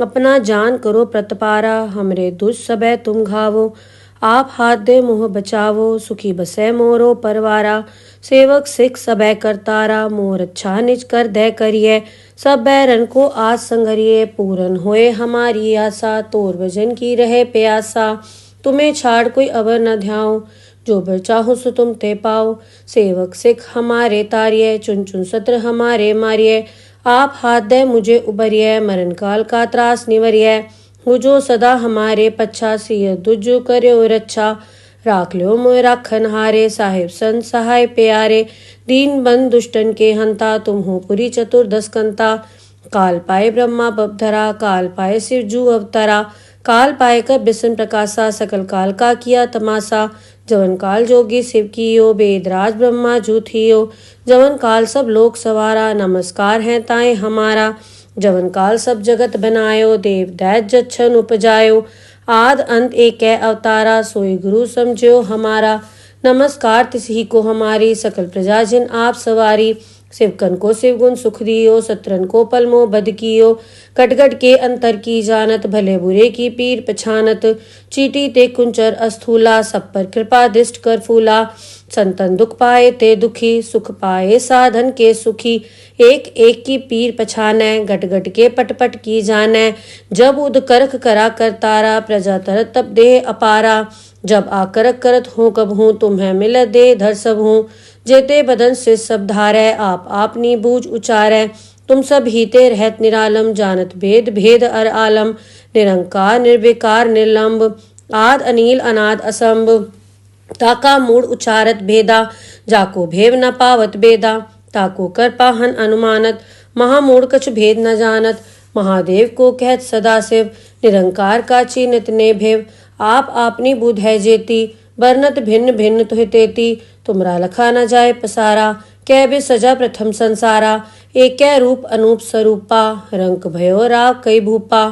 S1: अपना जान करो प्रतपारा। हमरे दुष्ट सबे तुम घावो आप हाथ दे मोह बचावो। सुखी बसे मोरो परवारा सेवक सिख सबे करतारा। मोर अच्छा निज कर दे करिए सब बैरन को आज संगरिए। पूरन होए हमारी आशा तोर भजन की रहे प्यासा। तुम्हें छाड़ कोई अवर न ध्याओ जो बर चाहो सो तुम ते पाओ। सेवक सिख हमारे तारिये चुन चुन सत्र हमारे मारिये। आप हाथ दे मुझे उबरिये मरण काल का त्रास निवरिये। हो जो सदा हमारे पच्छा सिय दुजो कर्यो रक्षा। राख लो मोय राखन हारे साहिब संत सहाय प्यारे। दीन बंद दुष्टन के हंता तुम हो पुरी चतुर्दश कंता। काल पाए ब्रह्मा बपधरा काल पाए शिव जू अवतरा। काल पाए कर बिसन प्रकाशा सकल काल का किया तमाशा। जवन काल जोगी शिव कियो बेदराज ब्रह्मा जू थियो। जवन काल सब लोक सवारा नमस्कार है ताए हमारा। जवन काल सब जगत बनायो देव दैत जच्छन उपजायो। आद अंत एक अवतारा सोई गुरु समझो हमारा। नमस्कार तिसही को हमारी सकल प्रजा जिन आप सवारी। शिवकन को शिवगुण सुख दियो सत्रन को पलमो बद कियो। कटगट के अंतर की जानत भले बुरे की पीर पछानत। चीटी ते कुंचर अस्थूला सब पर कृपा दृष्ट कर फूला। संतन दुख पाए ते दुखी सुख पाए साधन के सुखी। एक एक की पीर पछाने गट गट के पट पट की जाने। जब उद करख करा कर तारा प्रजा तरत तब देह अपारा। जब आकरक करत हूँ कब हूँ तुम्हें मिल दे धर सब हूँ। जेते बदन से सब धारै आप आपनी बूझ उचारै। तुम सब हीते रहत निरालम जानत भेद भेद अर आलम। निरंकार निर्विकार निर्लंब आद अनील अनाद असंभ। ताका मूड उचारत भेदा जाको भेव न पावत बेदा। ताको कर पाहन अनुमानत महामूड कछ भेद न जानत। महादेव को कहत सदाशिव निरंकार का चीनित ने भेव। आप आपनी बुध है जेती बरनत भिन्न भिन्न तुहि तेती। तुमरा लखा न जाए पसारा कै बे सजा प्रथम संसारा। एक रूप अनूप स्वरूपा रंक भयो राव कई भूपा।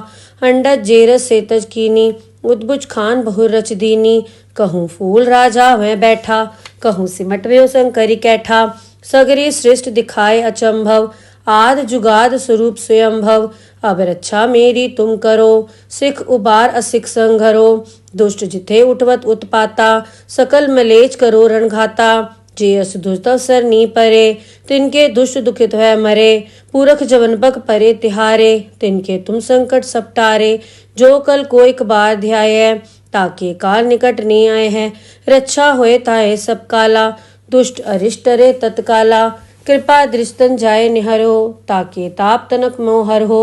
S1: अंडज जेरस सेतज कीनी उद्भुज खान बहुर रच दीनी। कहूँ फूल राजा वह बैठा कहूँ सिमट व्यो शंकरी कैठा। सगरी सृष्ट दिखाए अचंभव आद जुगाद स्वरूप स्वयंभव। अब रक्षा मेरी तुम करो सिख उबार असिख संघरो। दुष्ट जिथे उठवत उत्पाता सकल मलेच करो रणघाता। जे अस दुष्टवसर नी परे तिनके दुष्ट दुखित है मरे। पूरख जवनबक परे तिहारे तिनके तुम संकट सपटारे। जो कल को एक बार ध्याय ताके काल निकट नहीं आए हैं। रक्षा होए ताए सब काला दुष्ट अरिष्ट रे तत्काला। कृपा दृष्टन जाय निहरो ताके ताप तनक मोहर हो।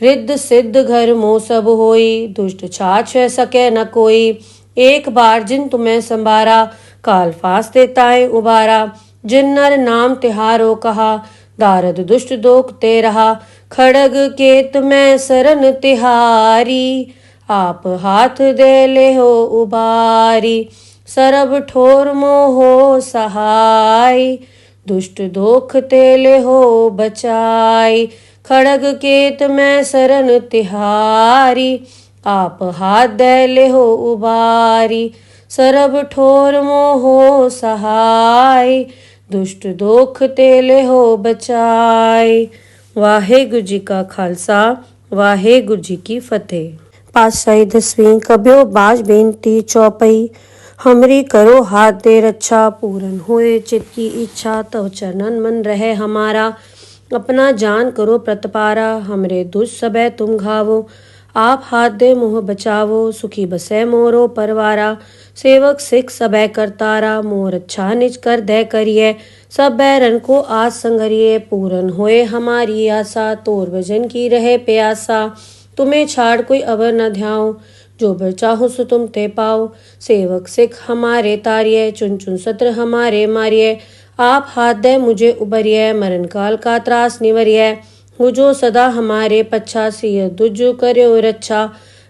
S1: रिद्ध सिद्ध घर मोह सब होई दुष्ट छाछ सके न कोई। एक बार जिन तुम्हें संभारा काल फांसते ताए उबारा। जिन नर नाम तिहारो कहा, दारद दुष्ट दोख ते रहा। खड़ग केत मैं सरन तिहारी, आप हाथ दे ले हो उबारी। सरब ठोर मोहो सहाय, दुष्ट दोख ते ले हो बचाई। खड़ग केत मैं सरन तिहारी, आप हाथ दे ले हो उबारी। सरब ठोर मोहो सहाय, दुष्ट दोख ते ले हो बचाई। वाहेगुरु जी का खालसा, वाहेगुरु जी की फतेह। पातशाही दसवीं कब्यो बाज बेनती चौपई। हमरी करो हाथ दे रक्षा, पूरन होए चित की इच्छा। तव चरणन मन रहे हमारा, अपना जान करो प्रतपारा। हमरे दुष्ट सबे तुम घावो, आप हाथ दे मोह बचावो। सुखी बसै मोरो परवारा, सेवक सिख सबे करतारा। मोर अच्छा निज कर दे करिए, सब बैरन को आज संगरिए। पूरन होए हमारी आशा, तोर भजन की रहे प्यासा। तुम्हें छाड़ कोई अवर न ध्याओ, जो बर चाहो सो तुम ते पाओ। सेवक सिख हमारे तारिये, चुन चुन सत्र हमारे मारिये। आप हाथ दे मुझे उबरिये, मरण काल का त्रास निवरिये। हो जो सदा हमारे पच्छा, सिय दुजो कर्यो रक्षा।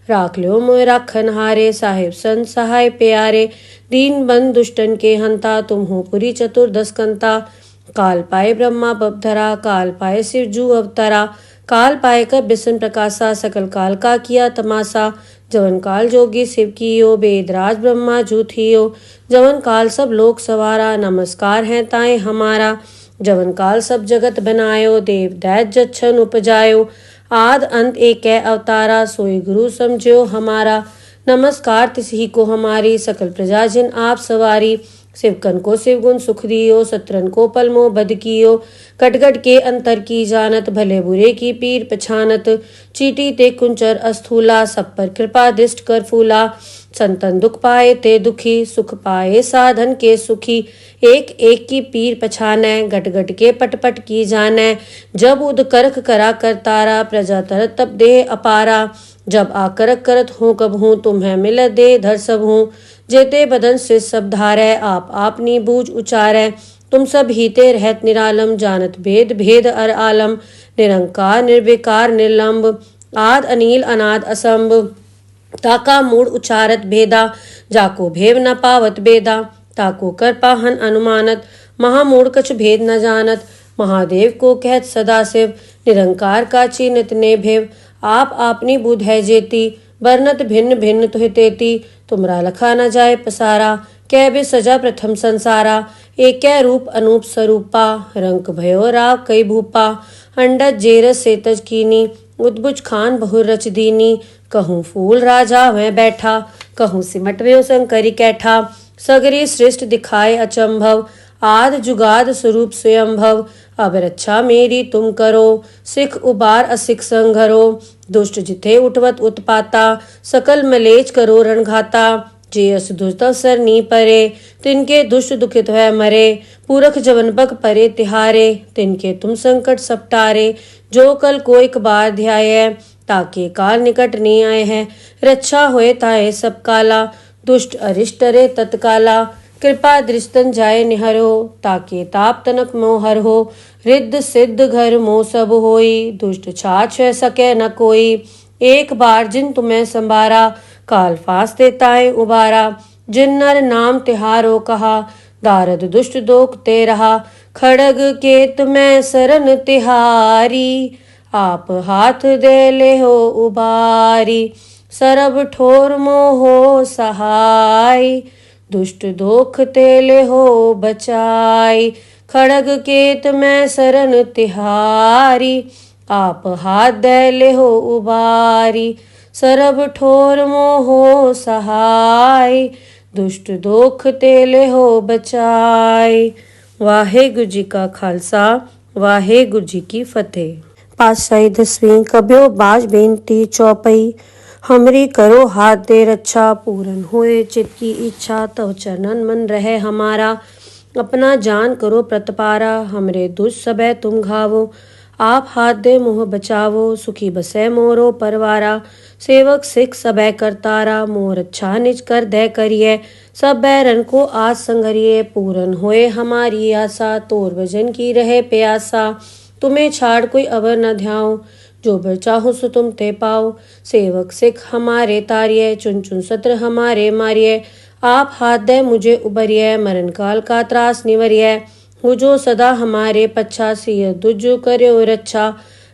S1: राख लो मोय राखन हारे, साहिब संत सहाय प्यारे। दीन बंद दुष्टन के हंता, तुम हो पुरी चतुर्दश कंता। काल पाए ब्रह्मा बपधरा, काल पाए शिव जू अवतरा। काल पाए कर बिसन प्रकाशा, सकल काल का किया तमाशा। जवन काल जोगी शिव कियो, वेदराज ब्रह्मा जू थियो। जवन काल सब लोक सवारा, नमस्कार है ताए हमारा। जवन काल सब जगत बनायो, देव दैत जच्छन उपजायो। आद अंत एक अवतारा, सोई गुरु समझो हमारा। नमस्कार तिसही को हमारी, सकल प्रजा जिन आप सवारी। शिवकन को शिव गुण सुख दियो, सत्रन को पलमो बद कियो। कटगट के अंतर की जानत, भले बुरे की पीर पछानत। चीटी ते कुंचर अस्थूला, सब पर कृपा दृष्ट कर फूला। संतन दुख पाए ते दुखी, सुख पाए साधन के सुखी। एक एक की पीर पछानै, गट गट के पट पट की जानै। जब उद करख करा करतारा, प्रजा तरत तब देह अपारा। जब आकरक करत हूँ कब हूँ, तुम्हें मिल दे धर सब हूँ। जेते बदन से सब धारै, आप आपनी बूझ उचारै। तुम सब हीते रहत निरालम, जानत भेद भेद अर आलम। निरंकार निर्विकार निर्लंब, आद अनील अनाद असंभ। ताका मूड उचारत भेदा, जाको भेव न पावत बेदा। ताको कर पाहन अनुमानत, महामूड कछ भेद न जानत। महादेव को कहत सदा शिव, निरंकार का चीनित ने भेव। आप आपनी बुध है जेती, बरनत भिन्न भिन्न तुहि तेती। तुमरा लखा न जाए पसारा, कै बे सजा प्रथम संसारा। एक रूप अनूप स्वरूपा, रंक भयो राव कई भूपा। अंडज जेरस सेतज कीनी, उद्भुज खान बहुर रच दीनी। कहूँ फूल राजा वह बैठा, कहूँ सिमट व्यो शंकरी कैठा। सगरी सृष्ट दिखाए अचंभव, आद जुगाद स्वरूप स्वयंभव। अब रक्षा मेरी तुम करो, सिख उबार असिख संघरो। दुष्ट जिथे उठवत उत्पाता, सकल मलेच करो रणघाता। जे अस दुष्ट अवसर नी परे, तिनके दुष्ट दुखित है मरे। पूरख जवन बग परे तिहारे, तिनके तुम संकट सपटारे। जो कल को एक बार ध्याय, ताके काल निकट नहीं आए हैं। रक्षा होए ताए सब काला, दुष्ट अरिष्ट रे तत्काला। कृपा दृष्टन जाए निहरो, ताके ताप तनक मोहर हो। रिद्ध सिद्ध घर मोह सब होई, दुष्ट छाछ सके न कोई। एक बार जिन तुम्हें संभारा, काल फांसते ताए उबारा। जिन नर नाम तिहारो कहा, दारद दुष्ट दोख ते रहा। खड़ग केत मैं सरन तिहारी, आप हाथ दे ले हो उबारी। सरब ठोर मोहो सहाय, दुष्ट दोख ते ले हो बचाई। खड़ग केत मैं सरन तिहारी, आप हाथ दे ले हो उबारी। सरब ठोर मोहो सहाय, दुष्ट दोख ते ले हो बचाई। वाहेगुरु जी का खालसा, वाहेगुरु जी की फतेह। पातशाही दसवीं कब्यो बाज बेनती चौपई। हमरी करो हाथ दे रक्षा, पूरन होए चित की इच्छा। तव चरणन मन रहे हमारा, अपना जान करो प्रतपारा। हमरे दुष्ट सबे तुम घावो, आप हाथ दे मोह बचावो, सुखी बसै मोरो परवारा। सेवक सिख सबै करतारा, मोर अच्छा निज कर दे करिए। सब बैरन को आज संगरिए, पूरन होए हमारी आशा। तोर भजन की रहे प्यासा, तुम्हें छाड़ कोई अवर न ध्याओ। जो बर चाहो सो तुम ते पाओ। सेवक सिख हमारे तारिये, चुन चुन सत्र हमारे मारिये। आप हाथ दे मुझे उबरिये, मरण काल का त्रास निवरिये। हो जो सदा हमारे पच्छा, सिय दुजु कर्यो रक्षा।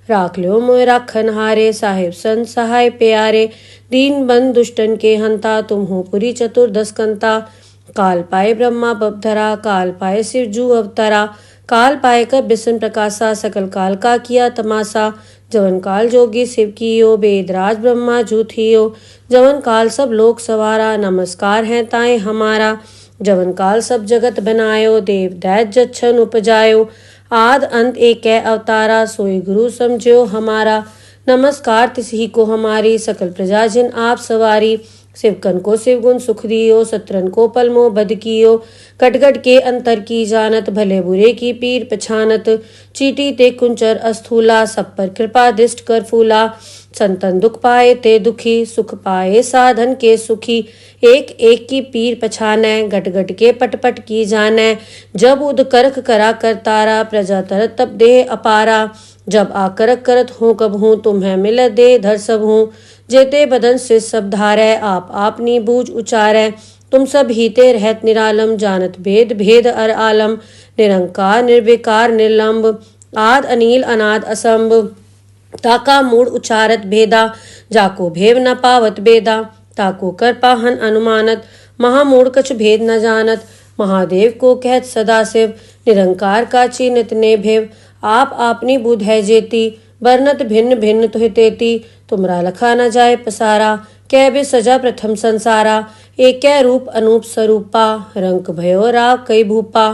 S1: राख लो मोय राखन हारे, साहिब संत सहाय प्यारे। दीन बंद दुष्टन के हंता, तुम हो पुरी चतुर्दश कंता। काल पाए ब्रह्मा बपधरा, काल पाए शिव जू अवतरा। काल पाए कर बिसन प्रकाशा, सकल काल का किया तमाशा। जवन काल जोगी शिव कियो, वेदराज ब्रह्मा जू थियो। जवन काल सब लोक सवारा, नमस्कार है ताए हमारा। जवन काल सब जगत बनायो, देव दैत जच्छन उपजायो। आद अंत एक अवतारा, सोई गुरु समझो हमारा। नमस्कार तिसही को हमारी, सकल प्रजा जिन आप सवारी। शिवकन को शिवगुण सुख दियो, सत्रन को पलमो बद कियो। कटगट के अंतर की जानत, भले बुरे की पीर पछानत। चीटी ते कुंचर अस्थूला, सब पर कृपा दृष्ट कर फूला। संतन दुख पाए ते दुखी, सुख पाए साधन के सुखी। एक एक की पीर पछानै, गट गट के पट पट की जानै। जब उद करख करा करतारा, प्रजा तरत तब देह अपारा। जब आकरक करत हूँ कब हूँ, तुम्हें मिल दे धर सब हूँ। जेते बदन से सब धारै, आप आपनी बूझ उचारै। तुम सब हीते रहत निरालम, जानत भेद भेद अर आलम। निरंकार निर्विकार निर्लंब, आद अनील अनाद असंभ। ताका मूड उचारत भेदा, जाको भेव न पावत बेदा। ताको कर पाहन अनुमानत, महामूढ़ कछ भेद न जानत। महादेव को कहत सदा शिव, निरंकार का चीनत ने भेव। आप आपनी बुध है जेती, बरनत भिन्न भिन्न तुहि तेती। तुमरा लखा न जाए पसारा, कै बे सजा प्रथम संसारा। एक रूप अनूप स्वरूपा, रंक भयो राव कई भूपा।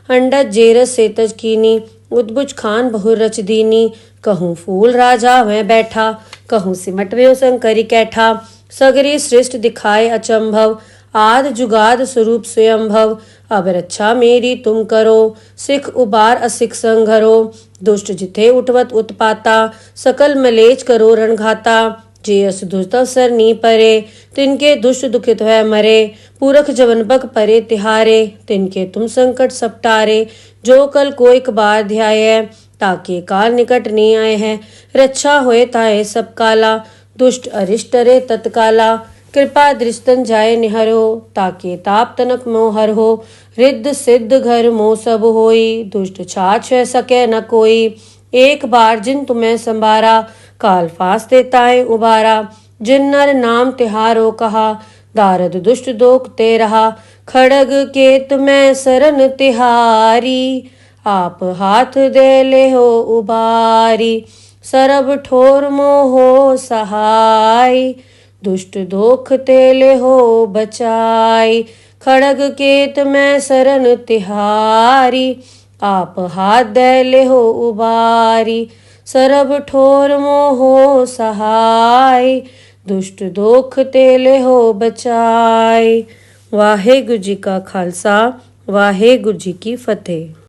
S1: अंडज जेरस सेतज कीनी, उद्भुज खान बहुर रच दीनी। कहूँ फूल राजा वह बैठा, कहूँ सिमट व्यो शंकरी कैठा। सगरी सृष्ट दिखाए अचंभव, आद जुगाद स्वरूप स्वयंभव। अब रक्षा मेरी तुम करो, सिख उबार असिख संघरो। दुष्ट जिथे उठवत उत्पाता, सकल मलेच करो रणघाता। जे अस दुष्ट सर नी परे, तिनके दुष्ट दुखित है मरे। पूरख जवन बग परे तिहारे, तिनके तुम संकट सपटारे। जो कल को एक बार ध्याय, ताके काल निकट नहीं आए हैं। रक्षा होए ताए सब काला, दुष्ट अरिष्ट रे तत्काला। कृपा दृष्टन जाय निहरो, ताके ताप तनक मोहर हो। रिद्ध सिद्ध घर मोह सब होई, दुष्ट छाछ सके न कोई। एक बार जिन तुम्हें संभारा, काल फास देताए उबारा। जिन नर नाम तिहारो कहा, दारद दुष्ट दोख ते रहा। खड़ग केत में सरन तिहारी, आप हाथ दे ले हो उबारी। सरब ठोर मोहो सहाय, दुष्ट दोख तेले हो बचाई। खड़ग केत में सरन तिहारी, आप हाथ दे ले हो उबारी। सरब ठोर मोहो सहाय, दुष्ट दोख तेले हो बचाई। वाहेगुरु जी का खालसा, वाहेगुरु जी की फतेह।